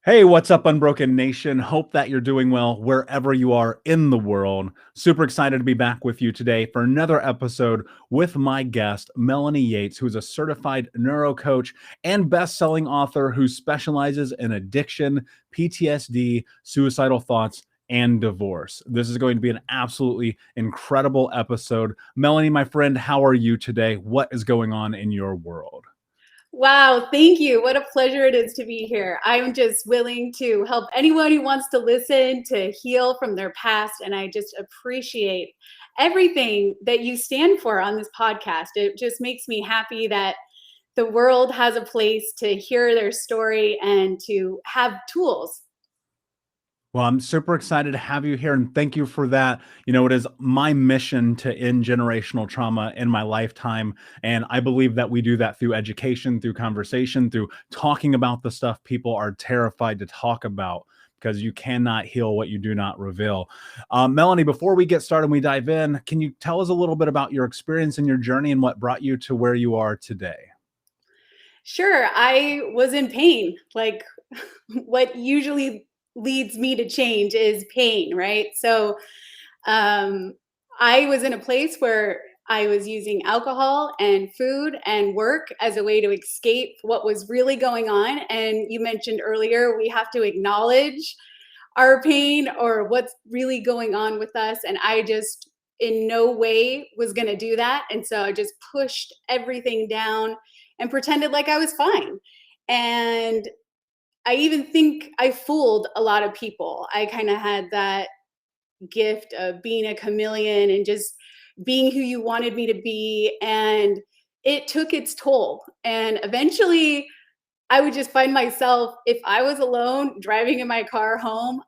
Hey, what's up, Unbroken Nation? Hope that you're doing well wherever you are in the world. Super excited to be back with you today for another episode with my guest, Melanie Yates, who is a certified neuro coach and best-selling author who specializes in addiction, PTSD, suicidal thoughts, and divorce. This is going to be an absolutely incredible episode. Melanie, my friend, how are you today? What is going on in your world? Wow, thank you. What a pleasure it is to be here. I'm just willing to help anyone who wants to listen to heal from their past. And I just appreciate everything that you stand for on this podcast. It just makes me happy that the world has a place to hear their story and to have tools. Well, I'm super excited to have you here and thank you for that. It is my mission to end generational trauma in my lifetime. And I believe that we do that through education, through conversation, through talking about the stuff people are terrified to talk about because you cannot heal what you do not reveal. Melanie, before we get started and we dive in, can you tell us a little bit about your experience and your journey and what brought you to where you are today? Sure, I was in pain. Like what usually leads me to change is pain, right? Um, I was in a place where I was using alcohol and food and work as a way to escape what was really going on. And you mentioned earlier, we have to acknowledge our pain or what's really going on with us. And I just in no way was going to do that. And so I just pushed everything down and pretended like I was fine. And I even think I fooled a lot of people. I kind of had that gift of being a chameleon and just being who you wanted me to be. And it took its toll. And eventually, I would just find myself, if I was alone driving in my car home,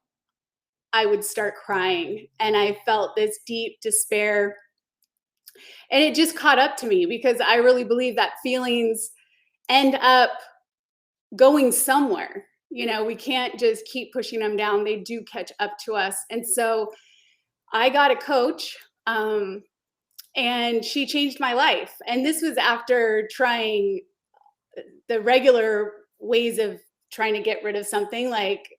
I would start crying. And I felt this deep despair. And it just caught up to me because I really believe that feelings end up going somewhere. We can't just keep pushing them down. They do catch up to us. And so I got a coach, and she changed my life. And this was after trying the regular ways of trying to get rid of something like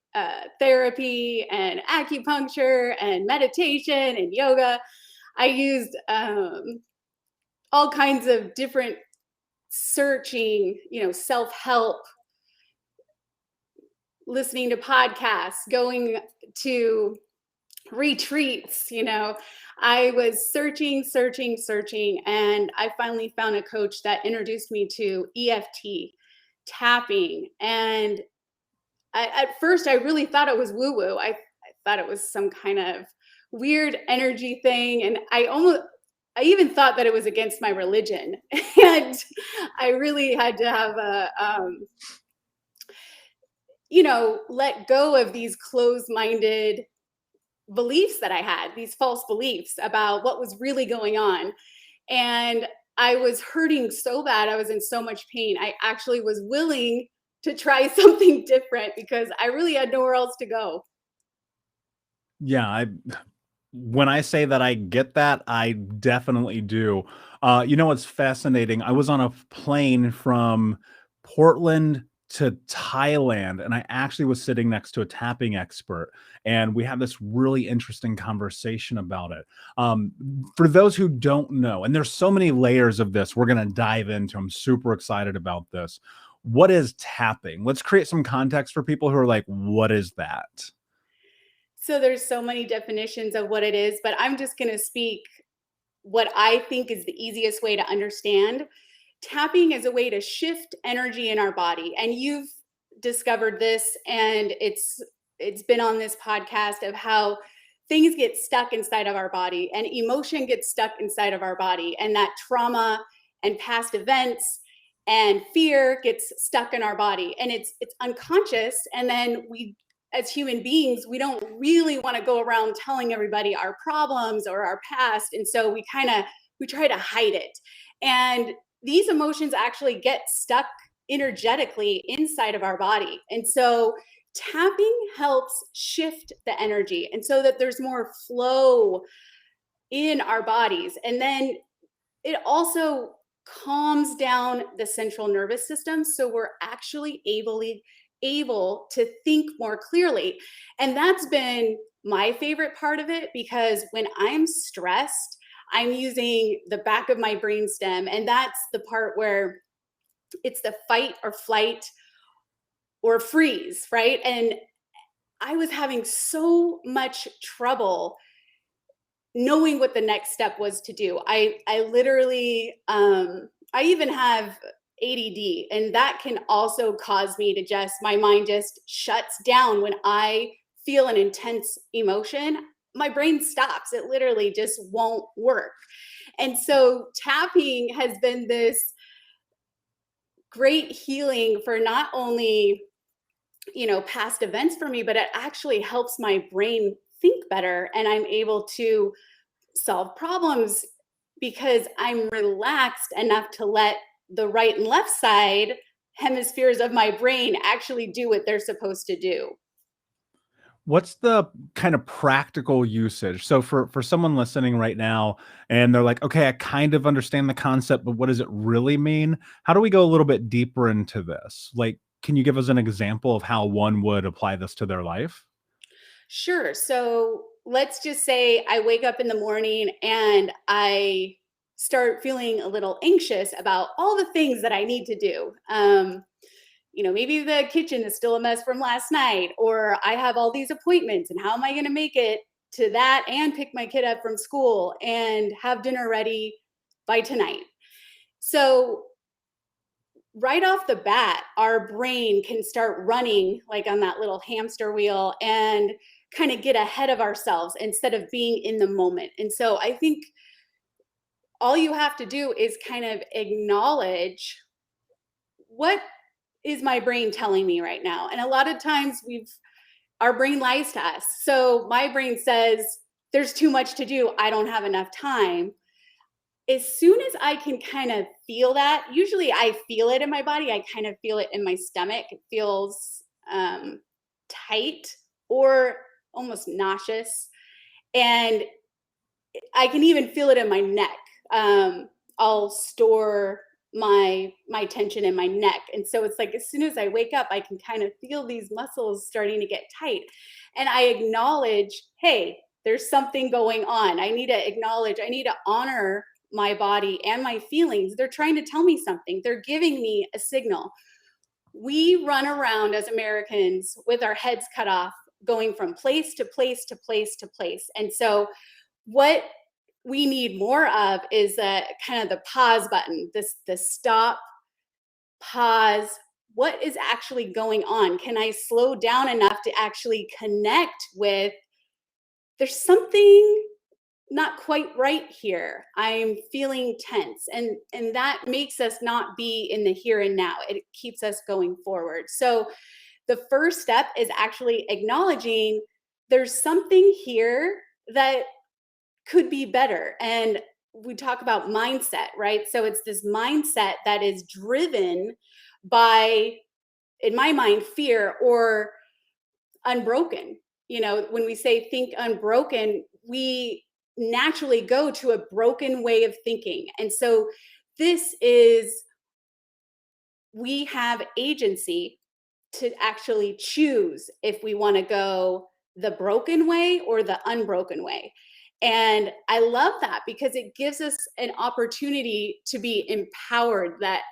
therapy and acupuncture and meditation and yoga. I used all kinds of different searching, self help, listening to podcasts, going to retreats. I was searching, and I finally found a coach that introduced me to EFT, tapping. And at first, I really thought it was woo woo. I thought it was some kind of weird energy thing. And I even thought that it was against my religion. And I really had to have let go of these closed minded beliefs that I had, these false beliefs about what was really going on. And I was hurting so bad. I was in so much pain. I actually was willing to try something different because I really had nowhere else to go. Yeah, when I say that I get that, I definitely do. What's fascinating? I was on a plane from Portland to Thailand, and I actually was sitting next to a tapping expert, and we had this really interesting conversation about it. Um, for those who don't know, and there's so many layers of this, we're going to dive into. I'm super excited about this. What is tapping? Let's create some context for people who are like, "What is that?" So there's so many definitions of what it is, but I'm just going to speak what I think is the easiest way to understand. Tapping is a way to shift energy in our body. And you've discovered this, and it's been on this podcast of how things get stuck inside of our body and emotion gets stuck inside of our body, and that trauma and past events and fear gets stuck in our body, and it's unconscious. And then we, as human beings, we don't really want to go around telling everybody our problems or our past, and so we try to hide it. And these emotions actually get stuck energetically inside of our body. And so tapping helps shift the energy and so that there's more flow in our bodies. And then it also calms down the central nervous system. So we're actually able to think more clearly. And that's been my favorite part of it, because when I'm stressed, I'm using the back of my brainstem, and that's the part where it's the fight or flight or freeze, right? And I was having so much trouble knowing what the next step was to do. I literally I even have ADD, and that can also cause me to just, my mind just shuts down when I feel an intense emotion. My brain stops. It literally just won't work. And so tapping has been this great healing for not only, you know, past events for me, but it actually helps my brain think better, and I'm able to solve problems because I'm relaxed enough to let the right and left side hemispheres of my brain actually do what they're supposed to do. What's the kind of practical usage? So for someone listening right now and they're like, "Okay, I kind of understand the concept, but what does it really mean?" How do we go a little bit deeper into this? Like, can you give us an example of how one would apply this to their life? Sure. So let's just say I wake up in the morning and I start feeling a little anxious about all the things that I need to do. You know, maybe the kitchen is still a mess from last night, or I have all these appointments, and how am I going to make it to that and pick my kid up from school and have dinner ready by tonight? So, right off the bat, our brain can start running like on that little hamster wheel and kind of get ahead of ourselves instead of being in the moment. And so, I think all you have to do is kind of acknowledge, what is my brain telling me right now? And a lot of times our brain lies to us. So my brain says, there's too much to do. I don't have enough time. As soon as I can kind of feel that, usually I feel it in my body. I kind of feel it in my stomach. It feels tight or almost nauseous. And I can even feel it in my neck. I'll store my tension in my neck, and so it's like as soon as I wake up, I can kind of feel these muscles starting to get tight, and I acknowledge, hey, there's something going on. I need to acknowledge. I need to honor my body and my feelings. They're trying to tell me something. They're giving me a signal. We run around as Americans with our heads cut off, going from place to place to place to place, and so what we need more of is a kind of the pause button, this the stop, pause. What is actually going on? Can I slow down enough to actually connect with, there's something not quite right here. I'm feeling tense, and that makes us not be in the here and now. It keeps us going forward. So the first step is actually acknowledging there's something here that could be better. And we talk about mindset, right? So it's this mindset that is driven by, in my mind, fear or unbroken. You know, when we say think unbroken, we naturally go to a broken way of thinking. And so this is, we have agency to actually choose if we want to go the broken way or the unbroken way. And I love that because it gives us an opportunity to be empowered, that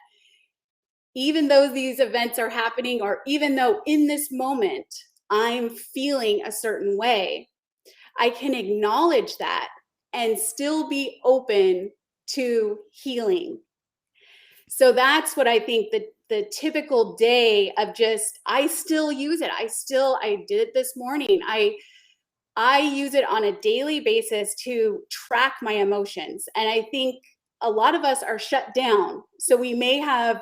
even though these events are happening, or even though in this moment I'm feeling a certain way, I can acknowledge that and still be open to healing. So that's what I think the typical day of just, I still use it. I did it this morning. I use it on a daily basis to track my emotions. And I think a lot of us are shut down. So we may have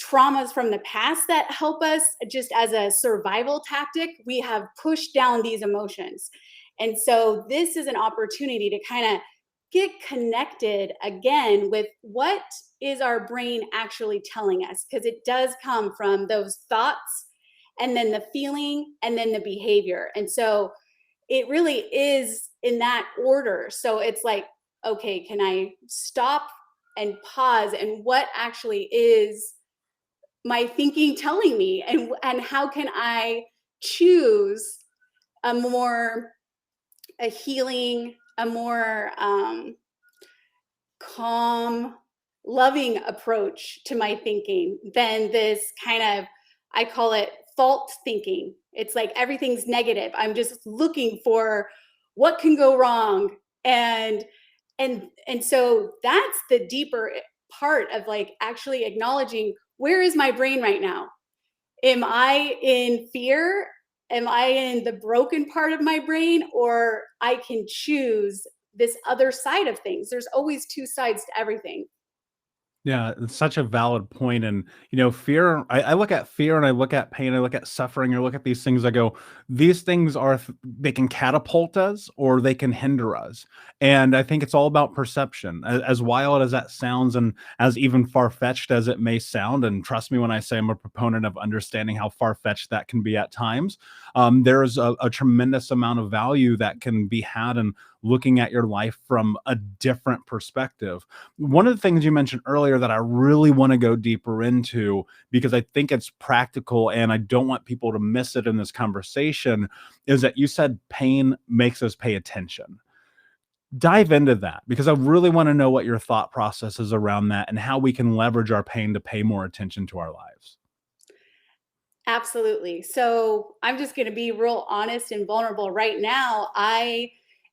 traumas from the past that help us just as a survival tactic. We have pushed down these emotions. And so this is an opportunity to kind of get connected again with what is our brain actually telling us, because it does come from those thoughts and then the feeling and then the behavior. And so it really is in that order. So it's like, okay, can I stop and pause, and what actually is my thinking telling me, and how can I choose a more a healing, a more calm, loving approach to my thinking than this kind of, I call it fault thinking. It's like everything's negative. I'm just looking for what can go wrong. And so that's the deeper part of like actually acknowledging, where is my brain right now? Am I in fear? Am I in the broken part of my brain? Or I can choose this other side of things. There's always two sides to everything. Yeah, it's such a valid point. And, fear, I look at fear and I look at pain, I look at suffering, I look at these things, I go, these things they can catapult us or they can hinder us. And I think it's all about perception. As wild as that sounds, and as even far fetched as it may sound, and trust me when I say I'm a proponent of understanding how far fetched that can be at times, there's a tremendous amount of value that can be had in looking at your life from a different perspective. One of the things you mentioned earlier that I really want to go deeper into, because I think it's practical and I don't want people to miss it in this conversation, is that you said pain makes us pay attention. Dive into that, because I really want to know what your thought process is around that and how we can leverage our pain to pay more attention to our lives. Absolutely. So I'm just going to be real honest and vulnerable right now. I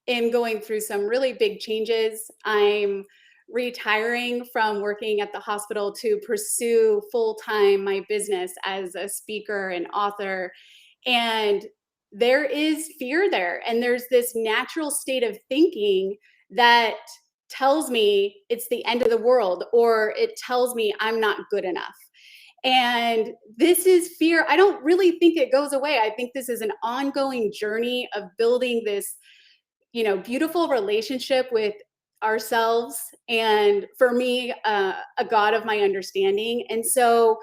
am going through some really big changes. I'm retiring from working at the hospital to pursue full time my business as a speaker and author. And there is fear there. And there's this natural state of thinking that tells me it's the end of the world, or it tells me I'm not good enough. And this is fear. I don't really think it goes away. I think this is an ongoing journey of building this, beautiful relationship with ourselves. And for me, a God of my understanding. And so,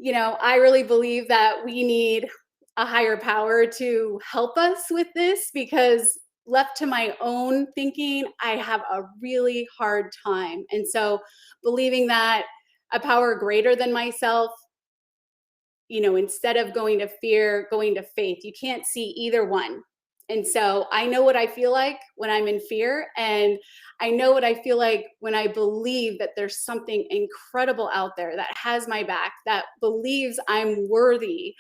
I really believe that we need a higher power to help us with this, because left to my own thinking, I have a really hard time. And so believing that a power greater than myself, instead of going to fear, going to faith. You can't see either one. And so I know what I feel like when I'm in fear. And I know what I feel like when I believe that there's something incredible out there that has my back, that believes I'm worthy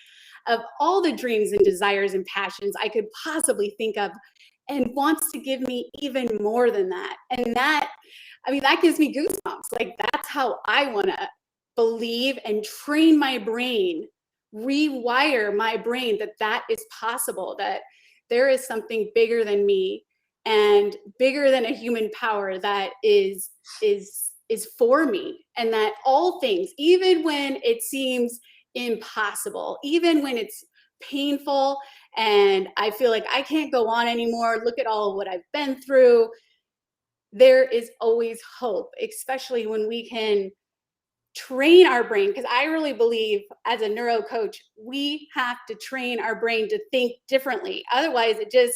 of all the dreams and desires and passions I could possibly think of, and wants to give me even more than that. And that gives me goosebumps. Like, that's how I want to believe and train my brain, rewire my brain, that is possible, that there is something bigger than me and bigger than a human power that is for me, and that all things, even when it seems impossible, even when it's painful and I feel like I can't go on anymore, look at all of what I've been through, there is always hope, especially when we can train our brain. Because I really believe, as a neuro coach, we have to train our brain to think differently. Otherwise, it just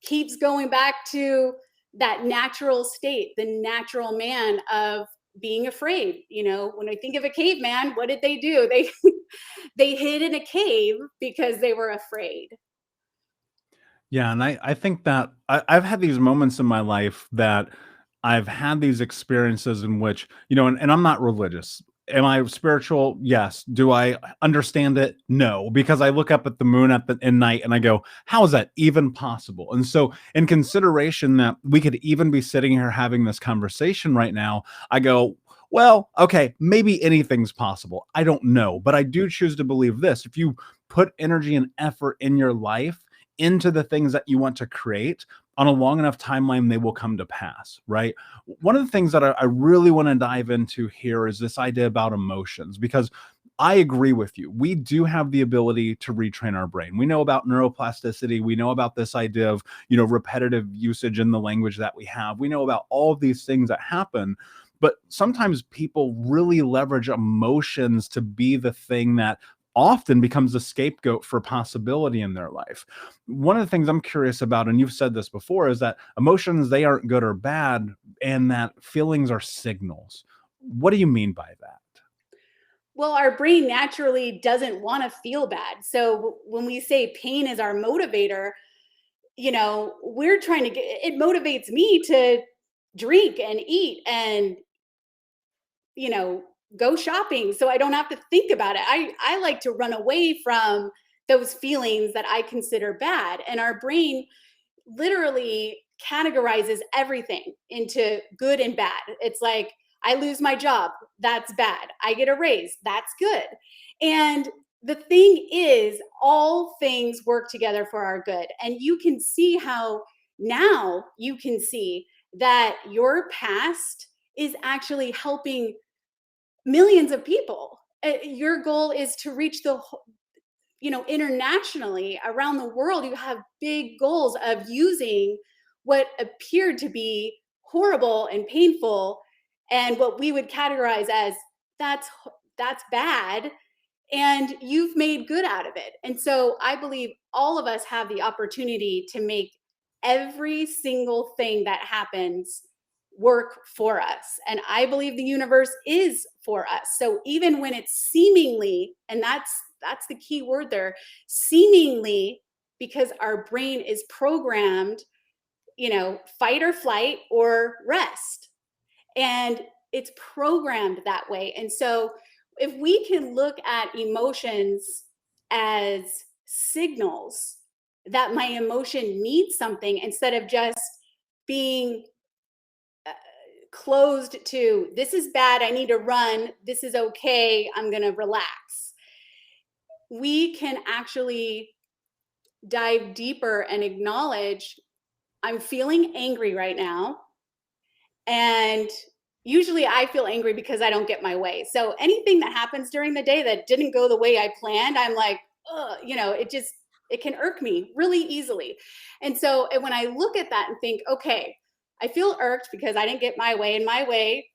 keeps going back to that natural state, the natural man of being afraid. When I think of a caveman, what did they do? They hid in a cave because they were afraid. Yeah, and I think that I've had these moments in my life that I've had these experiences in which, and I'm not religious. Am I spiritual? Yes. Do I understand it? No, because I look up at the moon in night and I go, how is that even possible? And so, in consideration that we could even be sitting here having this conversation right now, I go, well, okay, maybe anything's possible. I don't know, but I do choose to believe this. If you put energy and effort in your life into the things that you want to create on a long enough timeline, they will come to pass, right? One of the things that I really want to dive into here is this idea about emotions, because I agree with you. We do have the ability to retrain our brain. We know about neuroplasticity. We know about this idea of, repetitive usage in the language that we have. We know about all of these things that happen. But sometimes people really leverage emotions to be the thing that often becomes a scapegoat for possibility in their life. One of the things I'm curious about, and you've said this before, is that emotions, they aren't good or bad, and that feelings are signals. What do you mean by that? Well, our brain naturally doesn't want to feel bad. So when we say pain is our motivator, we're trying to get it motivates me to drink and eat and you know, go shopping so I don't have to think about it. I like to run away from those feelings that I consider bad. And our brain literally categorizes everything into good and bad. It's like I lose my job, that's bad. I get a raise, that's good. And the thing is, all things work together for our good. And you can see how now you can see that your past is actually helping millions of people. Your goal is to reach internationally around the world. You have big goals of using what appeared to be horrible and painful and what we would categorize as that's that's bad, and you've made good out of it. And so I believe all of us have the opportunity to make every single thing that happens work for us. And I believe the universe is for us. So even when it's seemingly, and that's the key word there, seemingly, because our brain is programmed, fight or flight or rest. And it's programmed that way. And so if we can look at emotions as signals that my emotion needs something instead of just being closed to this is bad, I need to run, this is okay, I'm going to relax, we can actually dive deeper and acknowledge I'm feeling angry right now. And usually I feel angry because I don't get my way. So anything that happens during the day that didn't go the way I planned, I'm like, ugh, it can irk me really easily. And so when I look at that and think, okay, I feel irked because I didn't get my way, and my way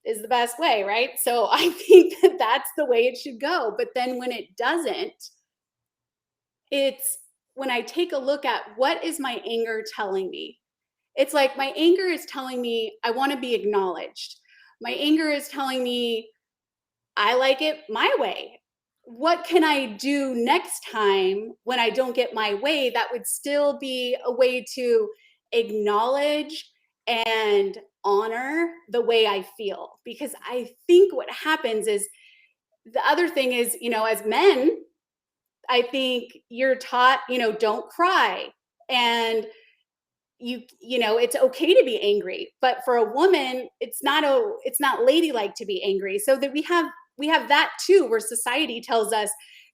is the best way, right? So I think that that's the way it should go. But then when it doesn't, it's when I take a look at what is my anger telling me? It's like my anger is telling me I want to be acknowledged. My anger is telling me I like it my way. What can I do next time when I don't get my way that would still be a way to acknowledge and honor the way I feel? Because I think what happens is the other thing is, as men, I think you're taught, don't cry. And it's okay to be angry, but for a woman it's not ladylike to be angry. So that we have that too, where society tells us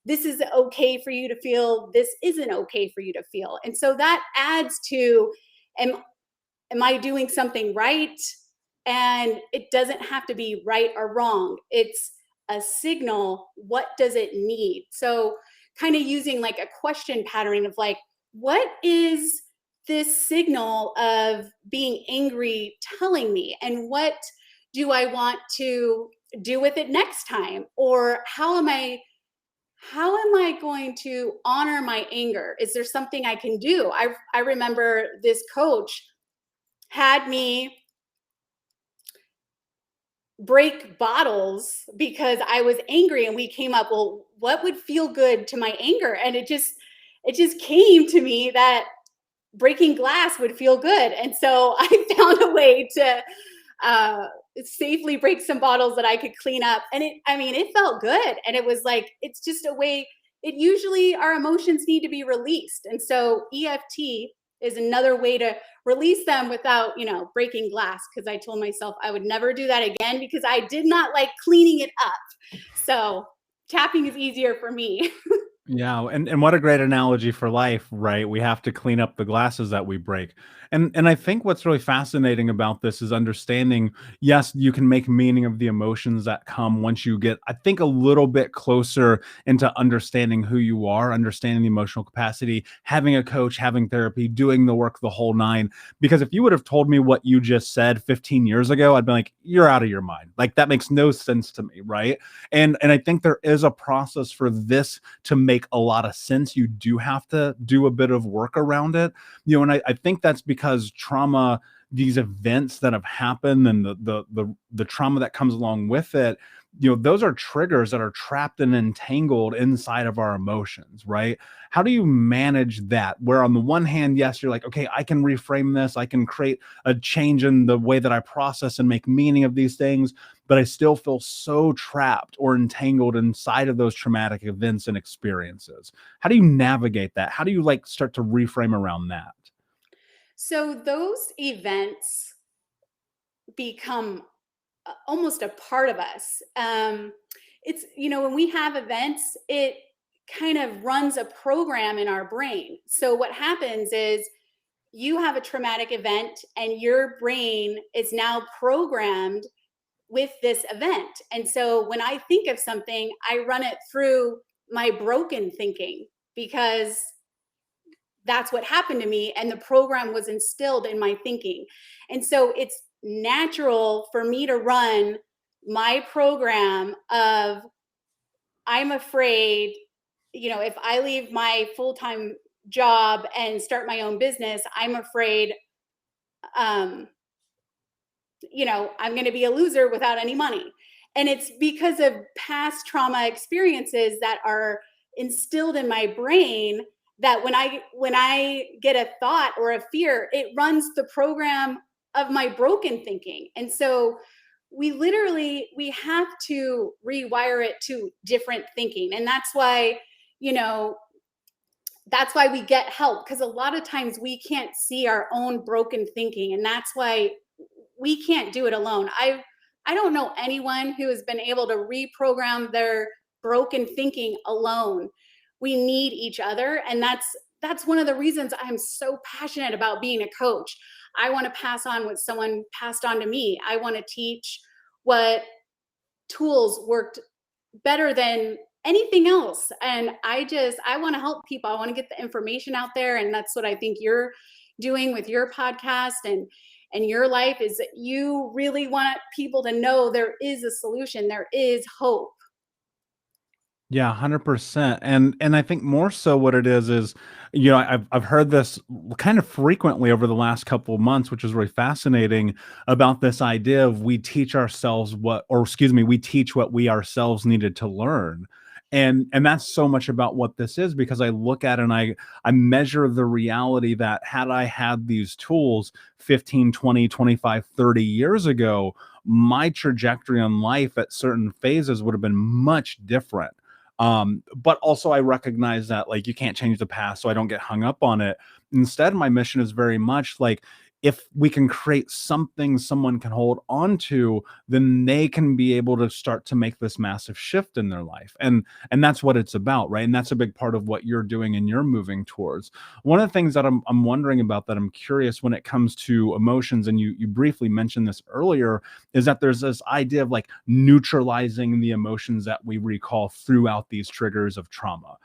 this is okay for you to feel, this isn't okay for you to feel. And so that adds to am I doing something right? And it doesn't have to be right or wrong, it's a signal. What does it need? So kind of using like a question pattern of like, what is this signal of being angry telling me, and what do I want to do with it next time? Or how am I going to honor my anger? Is there something I can do? I remember this coach had me break bottles because I was angry, and we came up, well, what would feel good to my anger? And it just came to me that breaking glass would feel good. And so I found a way to safely break some bottles that I could clean up. And it felt good. And it was like, it's just a way, usually our emotions need to be released. And so EFT is another way to release them without, breaking glass. Cause I told myself I would never do that again because I did not like cleaning it up. So tapping is easier for me. Yeah, and what a great analogy for life, right? We have to clean up the glasses that we break. And I think what's really fascinating about this is understanding, yes, you can make meaning of the emotions that come once you get, I think, a little bit closer into understanding who you are, understanding the emotional capacity, having a coach, having therapy, doing the work, the whole nine. Because if you would have told me what you just said 15 years ago, I'd be like, you're out of your mind. Like, that makes no sense to me, right? And I think there is a process for this to make a lot of sense. You do have to do a bit of work around it, and I think that's because trauma, these events that have happened, and the trauma that comes along with it, those are triggers that are trapped and entangled inside of our emotions, right? How do you manage that? Where on the one hand, yes, you're like, okay, I can reframe this, I can create a change in the way that I process and make meaning of these things, but I still feel so trapped or entangled inside of those traumatic events and experiences. How do you navigate that? How do you like start to reframe around that? So those events become almost a part of us. It's, when we have events, it kind of runs a program in our brain. So what happens is you have a traumatic event and your brain is now programmed with this event. And so when I think of something, I run it through my broken thinking because that's what happened to me and the program was instilled in my thinking. And so it's natural for me to run my program of I'm afraid, if I leave my full-time job and start my own business, I'm afraid um I'm going to be a loser without any money. And it's because of past trauma experiences that are instilled in my brain that when I get a thought or a fear, it runs the program of my broken thinking. And so we have to rewire it to different thinking. And you know, that's why we get help, because a lot of times we can't see our own broken thinking, and that's why we can't do it alone. I don't know anyone who has been able to reprogram their broken thinking alone. We need each other, and that's one of the reasons I'm so passionate about being a coach. I want to pass on what someone passed on to me. I want to teach what tools worked better than anything else. And I want to help people. I want to get the information out there, and that's what I think you're doing with your podcast and your life, is that you really want people to know there is a solution, there is hope. Yeah, 100%. And I think more so what it is, I've heard this kind of frequently over the last couple of months, which is really fascinating about this idea of we teach what we ourselves needed to learn. And that's so much about what this is, because I look at it and I measure the reality that had I had these tools 15, 20, 25, 30 years ago, my trajectory in life at certain phases would have been much different. But also I recognize that like you can't change the past, so I don't get hung up on it. Instead, my mission is very much like, if we can create something someone can hold on to, then they can be able to start to make this massive shift in their life. And that's what it's about, right? And that's a big part of what you're doing and you're moving towards. One of the things that I'm wondering about, that I'm curious when it comes to emotions, and you briefly mentioned this earlier, is that there's this idea of like neutralizing the emotions that we recall throughout these triggers of trauma.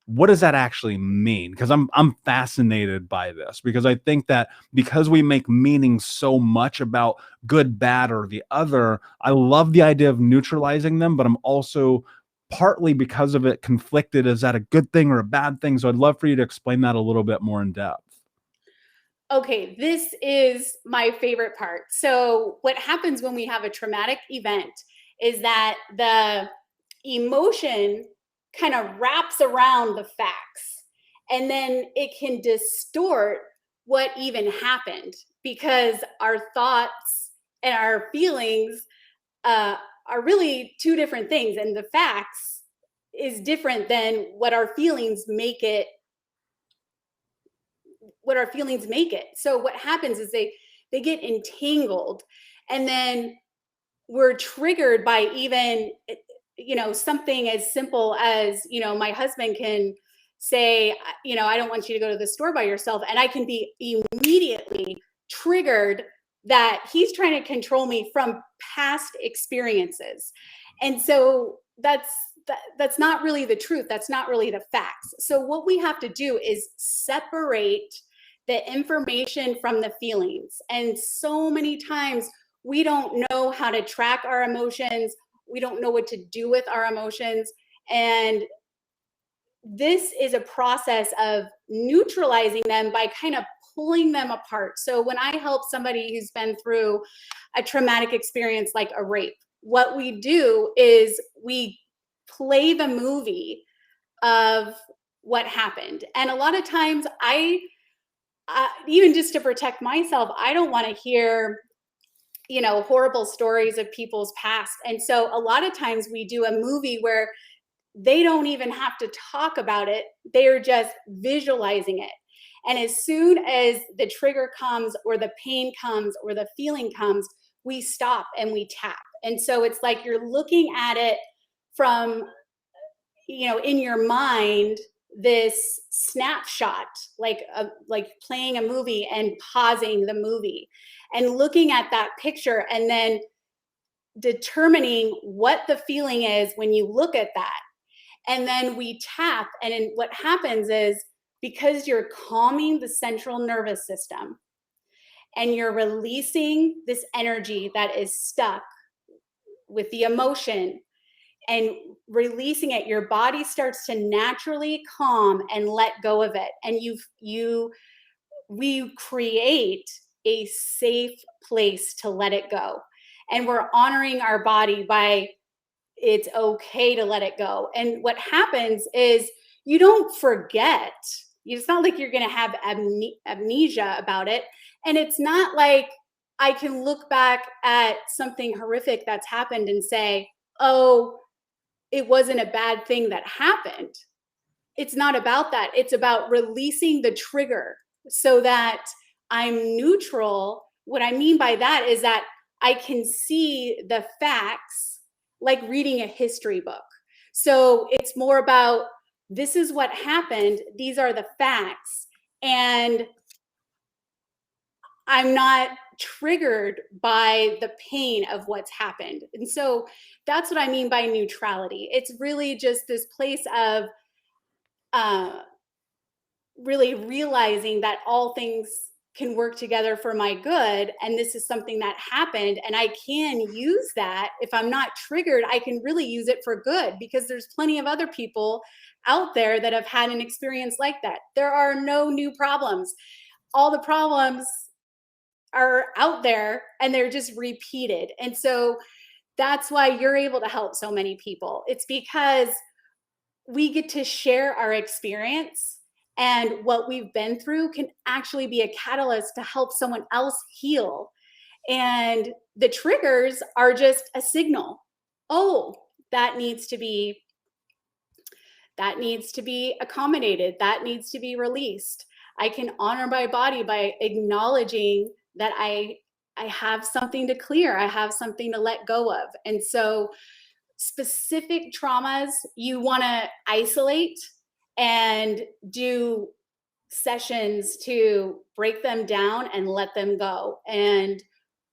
What does that actually mean? Because I'm fascinated by this, because I think that because we make meaning so much about good, bad, or the other, I love the idea of neutralizing them, but I'm also partly because of it conflicted. Is that a good thing or a bad thing? So I'd love for you to explain that a little bit more in depth. Okay, this is my favorite part. So what happens when we have a traumatic event is that the emotion kind of wraps around the facts, and then it can distort what even happened, because our thoughts and our feelings uh, are really two different things, and the facts is different than what our feelings make it. So what happens is they get entangled, and then we're triggered by even something as simple as my husband can say, I don't want you to go to the store by yourself, and I can be immediately triggered that he's trying to control me from past experiences. And so that's not really the truth, that's not really the facts. So what we have to do is separate the information from the feelings. And so many times we don't know how to track our emotions, we don't know what to do with our emotions. And this is a process of neutralizing them by kind of pulling them apart. So when I help somebody who's been through a traumatic experience like a rape, what we do is we play the movie of what happened. And a lot of times even just to protect myself, I don't want to hear, horrible stories of people's past. And so a lot of times we do a movie where they don't even have to talk about it. They're just visualizing it. And as soon as the trigger comes or the pain comes or the feeling comes, we stop and we tap. And so it's like you're looking at it from, in your mind, this snapshot, like playing a movie and pausing the movie and looking at that picture and then determining what the feeling is when you look at that. And then we tap, and then what happens is, because you're calming the central nervous system and you're releasing this energy that is stuck with the emotion and releasing it, your body starts to naturally calm and let go of it. And we create a safe place to let it go. And we're honoring our body by, it's okay to let it go. And what happens is you don't forget. It's not like you're going to have amnesia about it. And it's not like I can look back at something horrific that's happened and say, oh, it wasn't a bad thing that happened. It's not about that. It's about releasing the trigger so that I'm neutral. What I mean by that is that I can see the facts like reading a history book. So it's more about, this is what happened. These are the facts. And I'm not triggered by the pain of what's happened. And so that's what I mean by neutrality. It's really just this place of really realizing that all things can work together for my good. And this is something that happened. And I can use that. If I'm not triggered, I can really use it for good, because there's plenty of other people out there that have had an experience like that. There are no new problems. All the problems are out there and they're just repeated. And so that's why you're able to help so many people. It's because we get to share our experience, and what we've been through can actually be a catalyst to help someone else heal. And the triggers are just a signal. Oh, that needs to be accommodated. That needs to be released. I can honor my body by acknowledging that I have something to clear. I have something to let go of. And so specific traumas, you want to isolate and do sessions to break them down and let them go. And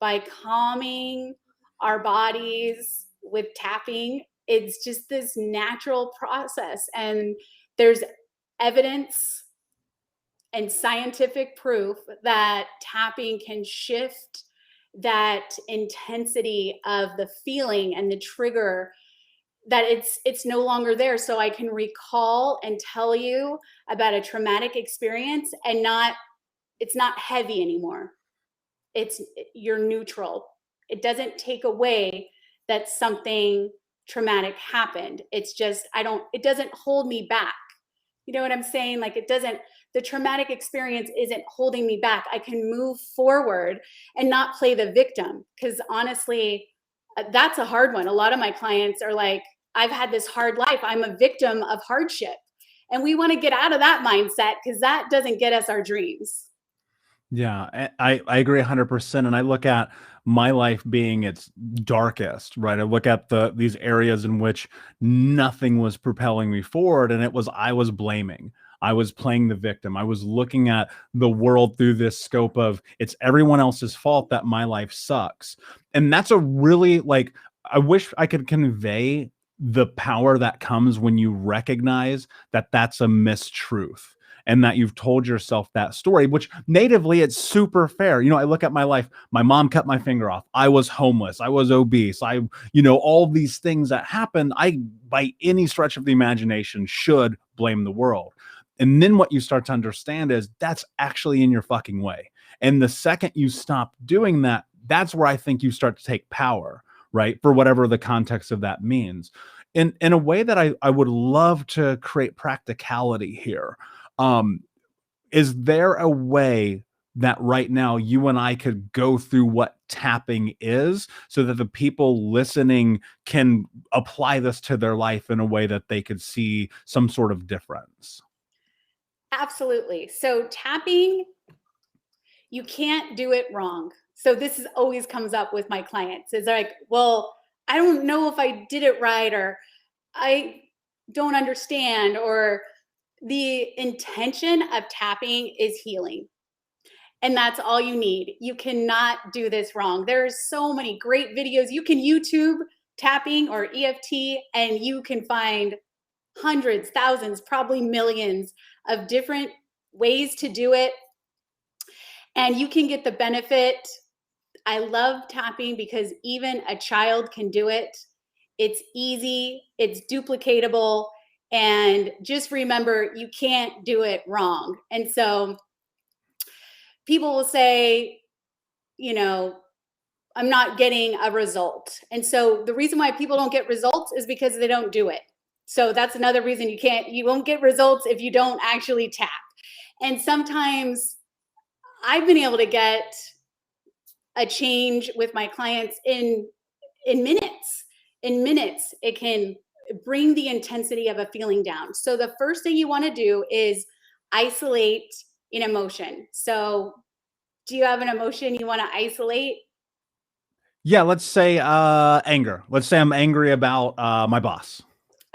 by calming our bodies with tapping, it's just this natural process. And there's evidence and scientific proof that tapping can shift that intensity of the feeling and the trigger, that it's no longer there. So I can recall and tell you about a traumatic experience, and it's not heavy anymore. You're neutral. It doesn't take away that something traumatic happened. It's just, it doesn't hold me back. You know what I'm saying? Like, the traumatic experience isn't holding me back. I can move forward and not play the victim. Because honestly, that's a hard one. A lot of my clients are like, I've had this hard life. I'm a victim of hardship. And we want to get out of that mindset, because that doesn't get us our dreams. Yeah, I agree 100%. And I look at my life being its darkest, right? I look at these areas in which nothing was propelling me forward, and I was blaming. I was playing the victim. I was looking at the world through this scope of, it's everyone else's fault that my life sucks. And that's a really, like, I wish I could convey the power that comes when you recognize that that's a mistruth, and that you've told yourself that story, which natively it's super fair. I look at my life. My mom cut my finger off. I was homeless. I was obese. All these things that happened, I, by any stretch of the imagination, should blame the world. And then what you start to understand is that's actually in your fucking way. And the second you stop doing that, that's where I think you start to take power, right? For whatever the context of that means. In a way that I would love to create practicality here. Um, is there a way that right now you and I could go through what tapping is so that the people listening can apply this to their life in a way that they could see some sort of difference? Absolutely. So tapping, you can't do it wrong. So this is always comes up with my clients. It's like, well, I don't know if I did it right, or I don't understand, or the intention of tapping is healing. And that's all you need. You cannot do this wrong. There's so many great videos. You can YouTube tapping or EFT, and you can find hundreds, thousands, probably millions of different ways to do it. And you can get the benefit. I love tapping because even a child can do it. It's easy, it's duplicatable, and just remember, you can't do it wrong. And so people will say, you know, I'm not getting a result. And so the reason why people don't get results is because they don't do it. So that's another reason you won't get results if you don't actually tap. And sometimes I've been able to get a change with my clients in minutes. In minutes, it can bring the intensity of a feeling down. So the first thing you want to do is isolate an emotion. So do you have an emotion you want to isolate? Yeah, let's say anger. Let's say I'm angry about my boss.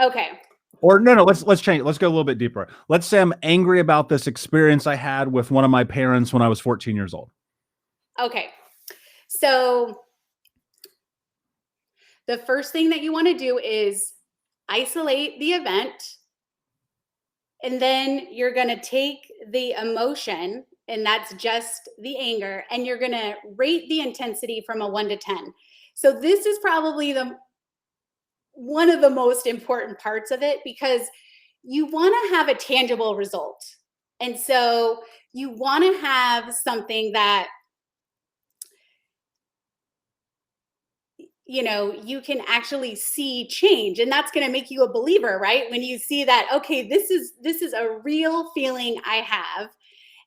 Okay. Or no, let's change it. Let's go a little bit deeper. Let's say I'm angry about this experience I had with one of my parents when I was 14 years old. Okay. So the first thing that you want to do is isolate the event, and then you're going to take the emotion, and that's just the anger, and you're going to rate the intensity from a 1 to 10. So this is probably the one of the most important parts of it, because you want to have a tangible result. And so you want to have something that you can actually see change, and that's going to make you a believer, right? When you see that, okay, this is a real feeling I have,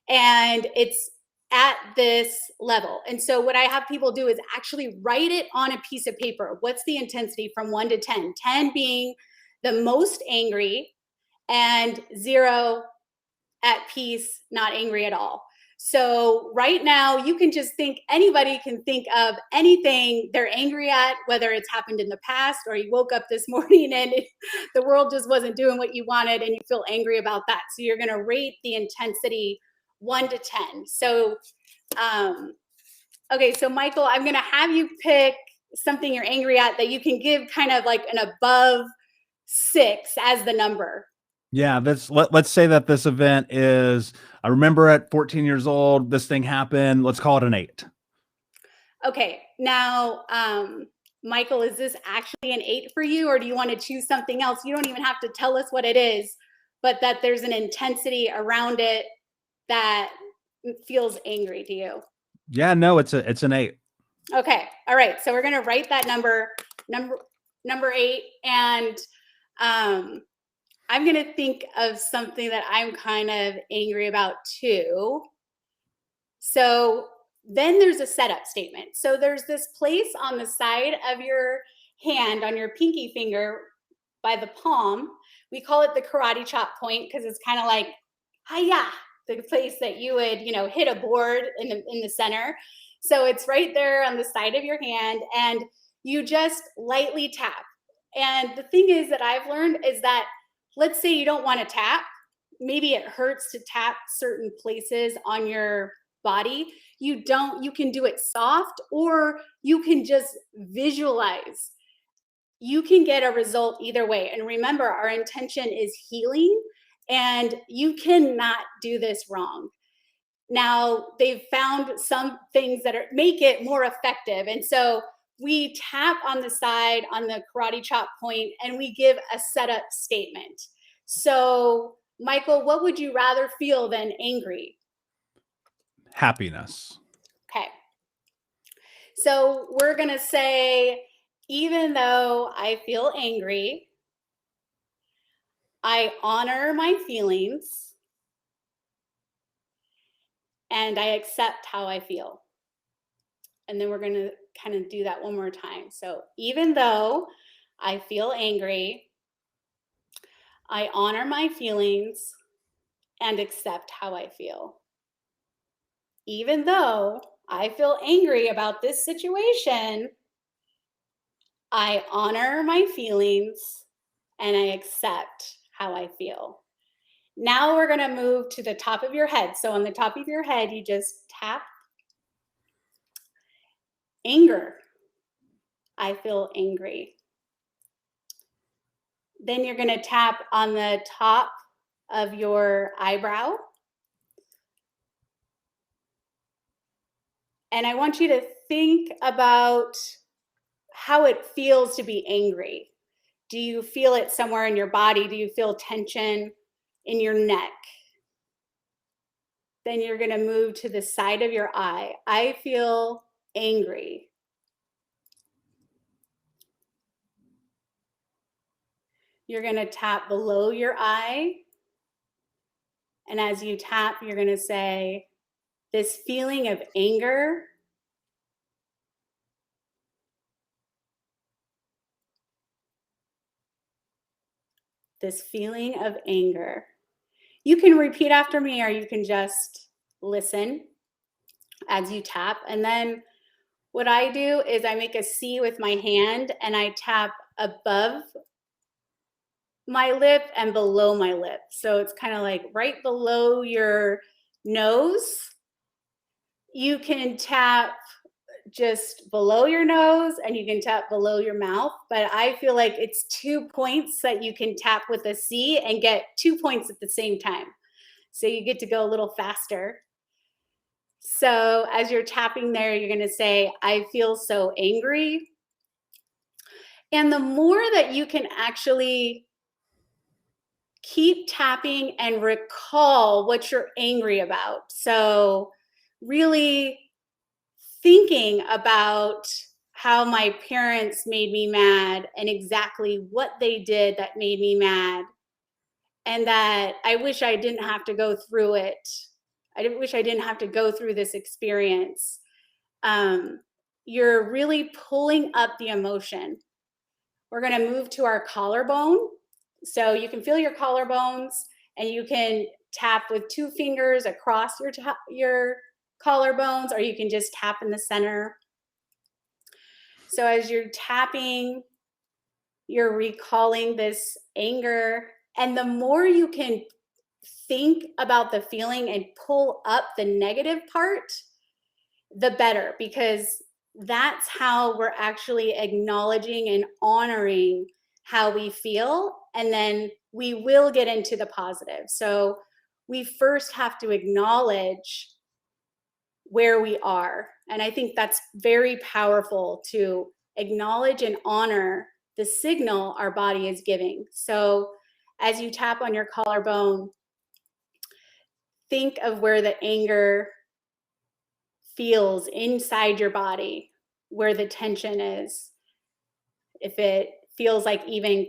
and it's at this level. And so what I have people do is actually write it on a piece of paper. What's the intensity from 1 to 10? 10 being the most angry, and 0 at peace, not angry at all. So right now, you can just think, anybody can think of anything they're angry at, whether it's happened in the past or you woke up this morning and the world just wasn't doing what you wanted and you feel angry about that. So you're going to rate the intensity 1 to 10. So, okay, so Michael, I'm going to have you pick something you're angry at that you can give kind of like an above 6 as the number. Yeah, let's say that this event is, I remember at 14 years old, this thing happened. Let's call it an 8. Okay, now, Michael, is this actually an 8 for you, or do you want to choose something else? You don't even have to tell us what it is, but that there's an intensity around it that feels angry to you. Yeah, no, it's an 8. Okay, all right. So we're gonna write that number 8, and I'm gonna think of something that I'm kind of angry about too. So then there's a setup statement. So there's this place on the side of your hand, on your pinky finger by the palm. We call it the karate chop point because it's kind of like, hiya, the place that you would, hit a board in the center. So it's right there on the side of your hand, and you just lightly tap. And the thing is that I've learned is that, let's say you don't want to tap, maybe it hurts to tap certain places on your body. You can do it soft, or you can just visualize. You can get a result either way. And remember, our intention is healing, and you cannot do this wrong. Now, they've found some things that make it more effective. And so we tap on the side on the karate chop point, and we give a setup statement. So, Michael, what would you rather feel than angry? Happiness. Okay. So we're going to say, Even though I feel angry, I honor my feelings and I accept how I feel. And then we're going to kind of do that one more time. So even though I feel angry, I honor my feelings and accept how I feel. Even though I feel angry about this situation, I honor my feelings and I accept how I feel. Now we're going to move to the top of your head. So on the top of your head, you just tap anger. I feel angry. Then you're going to tap on the top of your eyebrow. And I want you to think about how it feels to be angry. Do you feel it somewhere in your body? Do you feel tension in your neck? Then you're going to move to the side of your eye. I feel angry. You're going to tap below your eye. And as you tap, you're going to say, this feeling of anger this feeling of anger. You can repeat after me or you can just listen as you tap. And then what I do is I make a C with my hand and I tap above my lip and below my lip. So it's kind of like right below your nose. You can tap just below your nose and you can tap below your mouth, but I feel like it's 2 points that you can tap with a C and get 2 points at the same time. So you get to go a little faster. So as you're tapping there, you're going to say, I feel so angry. And the more that you can actually keep tapping and recall what you're angry about. So really thinking about how my parents made me mad and exactly what they did that made me mad, and that I wish I didn't have to go through it. Wish I didn't have to go through this experience. You're really pulling up the emotion. We're going to move to our collarbone. So you can feel your collarbones and you can tap with 2 fingers across your collarbones, or you can just tap in the center. So as you're tapping, you're recalling this anger. And the more you can think about the feeling and pull up the negative part, the better, because that's how we're actually acknowledging and honoring how we feel. And then we will get into the positive. So we first have to acknowledge where we are. And I think that's very powerful, to acknowledge and honor the signal our body is giving. So as you tap on your collarbone, think of where the anger feels inside your body, where the tension is. If it feels like even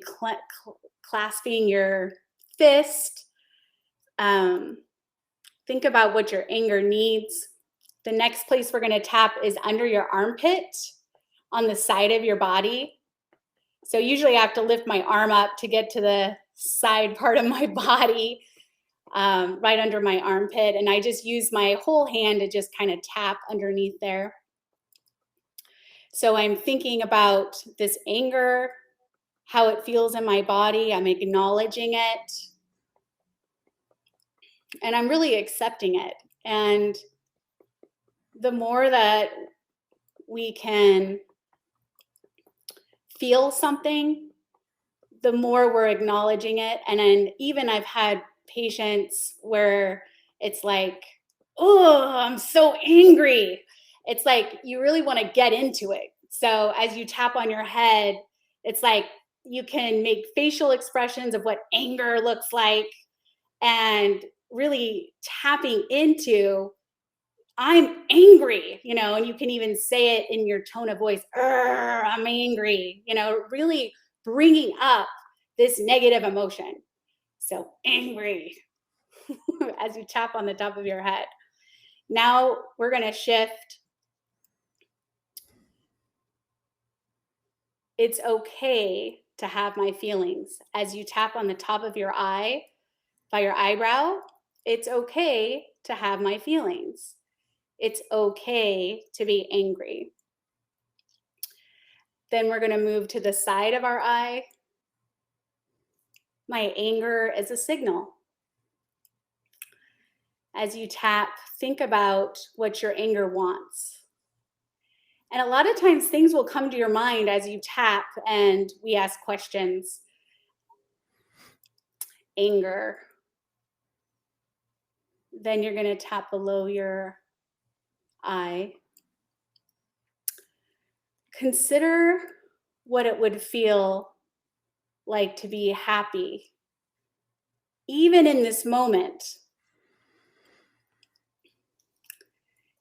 clasping your fist, think about what your anger needs. The next place we're going to tap is under your armpit on the side of your body. So usually I have to lift my arm up to get to the side part of my body, right under my armpit. And I just use my whole hand to just kind of tap underneath there. So I'm thinking about this anger, how it feels in my body. I'm acknowledging it. And I'm really accepting it. And the more that we can feel something, the more we're acknowledging it. And then even I've had patients where it's like, oh, I'm so angry. It's like you really want to get into it. So as you tap on your head, it's like you can make facial expressions of what anger looks like, and really tapping into, I'm angry, and you can even say it in your tone of voice, I'm angry, really bringing up this negative emotion. So angry as you tap on the top of your head. Now we're going to shift. It's okay to have my feelings. As you tap on the top of your eye by your eyebrow, it's okay to have my feelings. It's okay to be angry. Then we're going to move to the side of our eye. My anger is a signal. As you tap, think about what your anger wants. And a lot of times things will come to your mind as you tap and we ask questions. Anger. Then you're going to tap below your eye. Consider what it would feel like to be happy, even in this moment.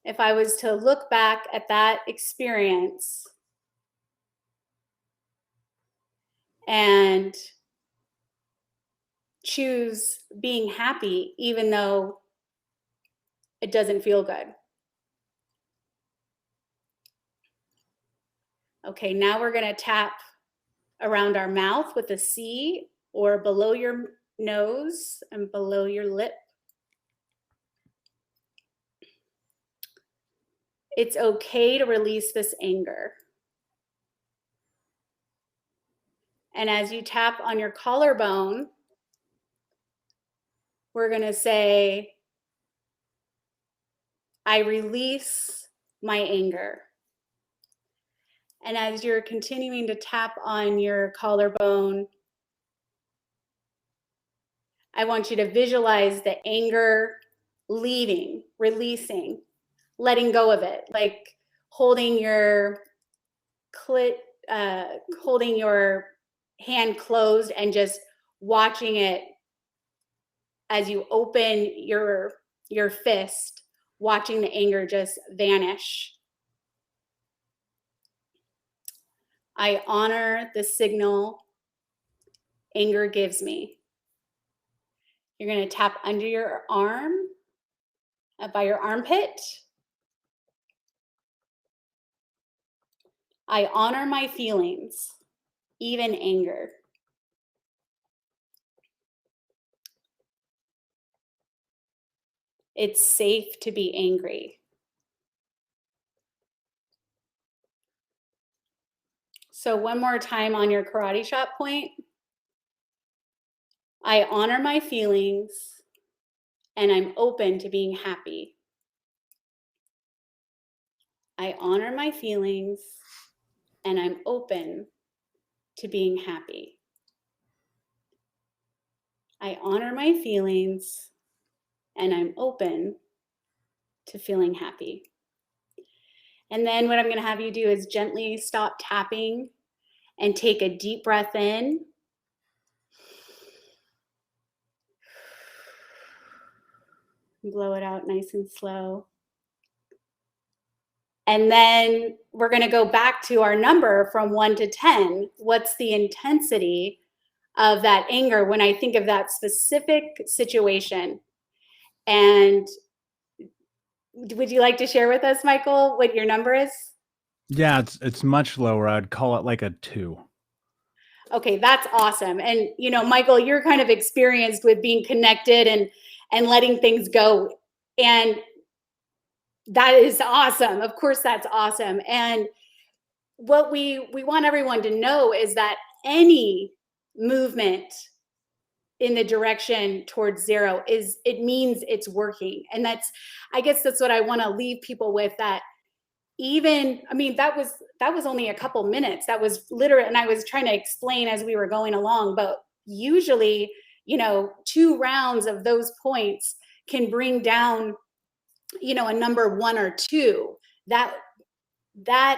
If I was to look back at that experience and choose being happy, even though it doesn't feel good. Okay, now we're going to tap around our mouth with a C, or below your nose and below your lip. It's okay to release this anger. And as you tap on your collarbone, we're going to say, I release my anger. And as you're continuing to tap on your collarbone, I want you to visualize the anger leaving, releasing, letting go of it, like holding your holding your hand closed and just watching it as you open your fist, watching the anger just vanish. I honor the signal anger gives me. You're going to tap under your arm, by your armpit. I honor my feelings, even anger. It's safe to be angry. So one more time on your karate chop point. I honor my feelings and I'm open to being happy. I honor my feelings and I'm open to being happy. I honor my feelings and I'm open to feeling happy. And then what I'm going to have you do is gently stop tapping and take a deep breath in. Blow it out nice and slow. And then we're going to go back to our number from 1 to 10. What's the intensity of that anger when I think of that specific situation? And would you like to share with us, Michael, what your number is? Yeah, it's much lower. I'd call it like a 2. Okay, that's awesome. And Michael, you're kind of experienced with being connected and letting things go. And that is awesome. Of course, that's awesome. And what we want everyone to know is that any movement in the direction towards zero it means it's working. And I guess that's what I want to leave people with, that that was only a couple minutes. That was literally, and I was trying to explain as we were going along, but usually, 2 rounds of those points can bring down, a number 1 or 2. That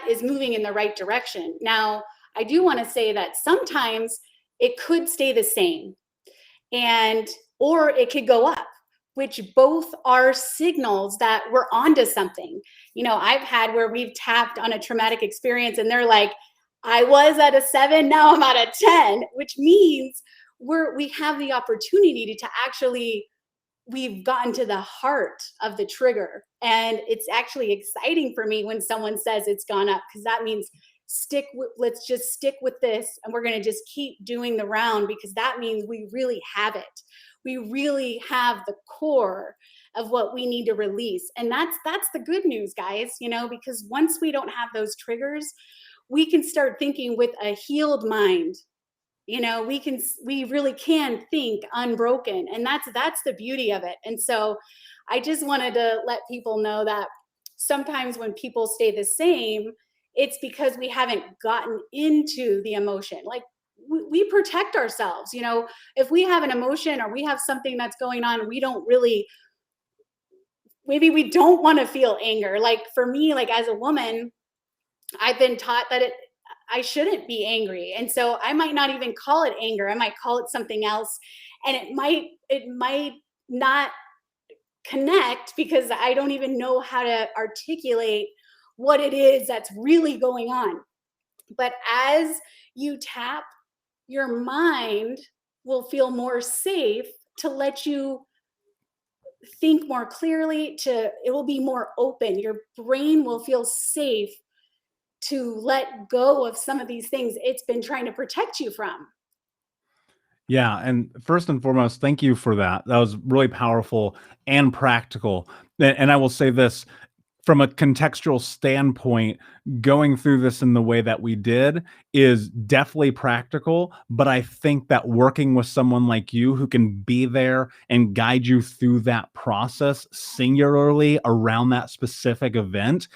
is moving in the right direction. Now, I do want to say that sometimes it could stay the same or it could go up. which both are signals that we're onto something. You know, I've had where we've tapped on a traumatic experience and they're like, I was at a 7, now I'm at a 10, which means we have the opportunity to actually, we've gotten to the heart of the trigger. And it's actually exciting for me when someone says it's gone up, because that means let's just stick with this, and we're going to just keep doing the round, because that means we really have it. We really have the core of what we need to release. And that's the good news, guys, you know, because once we don't have those triggers, we can start thinking with a healed mind. You know, we really can think unbroken, and that's the beauty of it. And so I just wanted to let people know that sometimes when people stay the same, it's because we haven't gotten into the emotion. Like, we protect ourselves, you know. If we have an emotion or we have something that's going on, we don't really, maybe we don't want to feel anger. Like for me, like as a woman, I've been taught that I shouldn't be angry. And so I might not even call it anger. I might call it something else. And it might not connect, because I don't even know how to articulate what it is that's really going on. But as you tap, your mind will feel more safe to let you think more clearly, it will be more open. Your brain will feel safe to let go of some of these things it's been trying to protect you from. Yeah, and first and foremost, thank you for that. That was really powerful and practical. And I will say this, from a contextual standpoint, going through this in the way that we did is definitely practical. But I think that working with someone like you who can be there and guide you through that process singularly around that specific event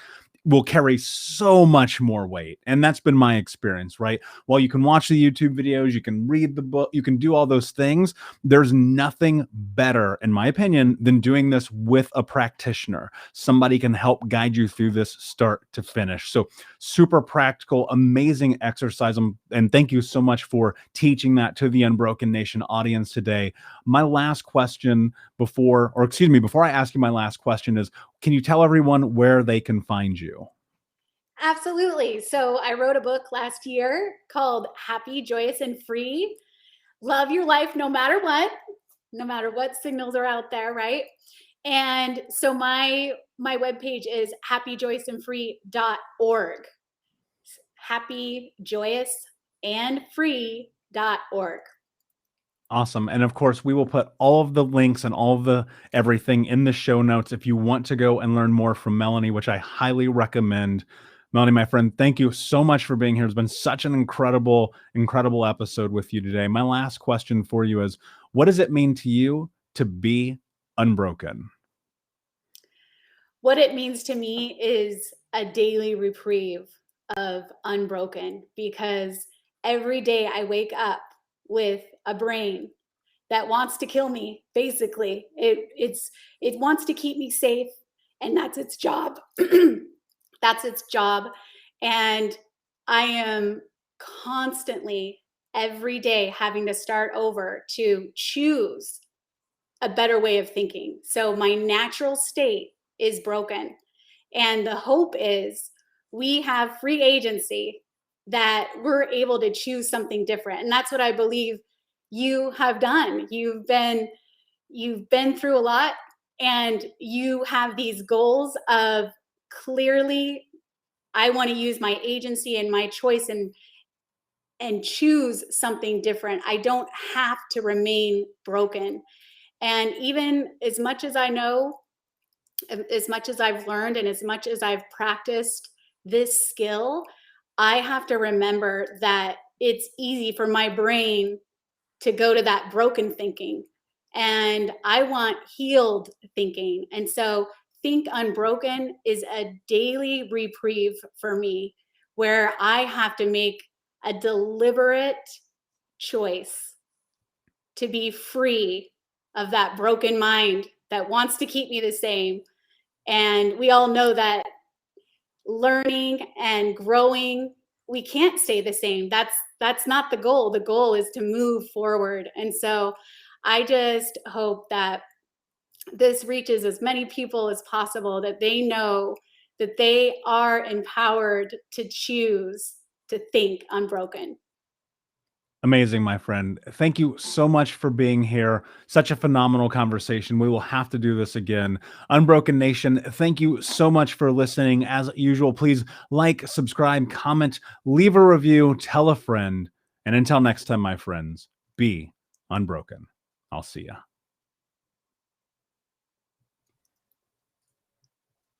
will carry so much more weight. And that's been my experience, right? While you can watch the YouTube videos, you can read the book, you can do all those things, there's nothing better, in my opinion, than doing this with a practitioner. Somebody can help guide you through this start to finish. So super practical, amazing exercise. And thank you so much for teaching that to the Unbroken Nation audience today. My last question before I ask you my last question is, can you tell everyone where they can find you? Absolutely. So I wrote a book last year called Happy, Joyous, and Free. Love your life no matter what signals are out there, right? And so my webpage is happyjoyousandfree.org. Happy, joyous, and free.org. Awesome. And of course, we will put all of the links and all of the everything in the show notes if you want to go and learn more from Melanie, which I highly recommend. Melanie, my friend, thank you so much for being here. It's been such an incredible, incredible episode with you today. My last question for you is, what does it mean to you to be unbroken? What it means to me is a daily reprieve of unbroken, because every day I wake up with a brain that wants to kill me. Basically, it wants to keep me safe, and that's its job. That's its job. And I am constantly every day having to start over to choose a better way of thinking. So my natural state is broken. And the hope is we have free agency, that we're able to choose something different. And that's what I believe you have done. You've been through a lot, and you have these goals of, clearly, I want to use my agency and my choice and choose something different. I don't have to remain broken. And even as much as I know, as much as I've learned, and as much as I've practiced this skill, I have to remember that it's easy for my brain to go to that broken thinking. And I want healed thinking. And so Think Unbroken is a daily reprieve for me, where I have to make a deliberate choice to be free of that broken mind that wants to keep me the same. And we all know that learning and growing, we can't stay the same. That's not the goal. The goal is to move forward. And so I just hope that this reaches as many people as possible, that they know that they are empowered to choose to think unbroken. Amazing, my friend. Thank you so much for being here. Such a phenomenal conversation. We will have to do this again. Unbroken Nation, thank you so much for listening. As usual, please like, subscribe, comment, leave a review, tell a friend. And until next time, my friends, be unbroken. I'll see ya.